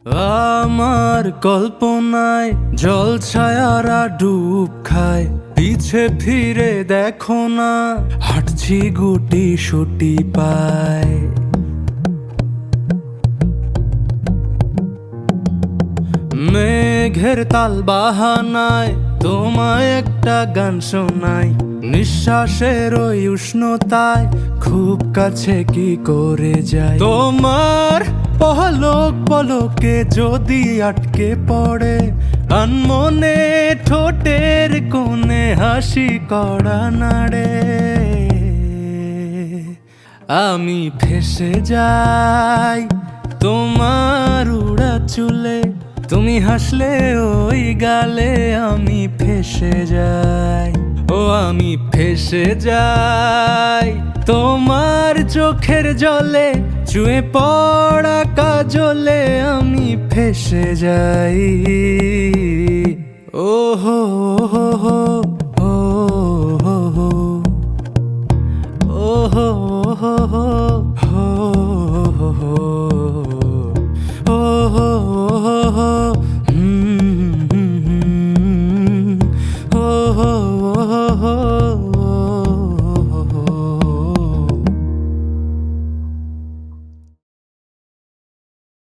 আমার কল্পনায় জল ছায়ারা ডুব খায়, পিছে ফিরে দেখো না হাঁটছি গুটি সুটি পায়। মেঘের তাল বাহানায় তোমায় একটা গান শোনাই, নিঃশ্বাসের ওই উষ্ণতায় খুব কাছে কি করে যায়। তোমার পলক পলকে যদি আটকে পড়ে, আনমনে ঠোঁটের কোণে হাসি কড়া নাড়ে, আমি ফেসে যাই তোমার উড়া চুলে। তুমি হাসলে ওই গালে আমি ফেসে যাই, ও আমি ফেসে যাই তোমার চোখের জলে। চুয়ে পড়া কাজলে আমি ফেসে যাই। ও হো হো হো হো হো হো ও হো হো হো হো হো হো ও হো হো হো ও হো হো হো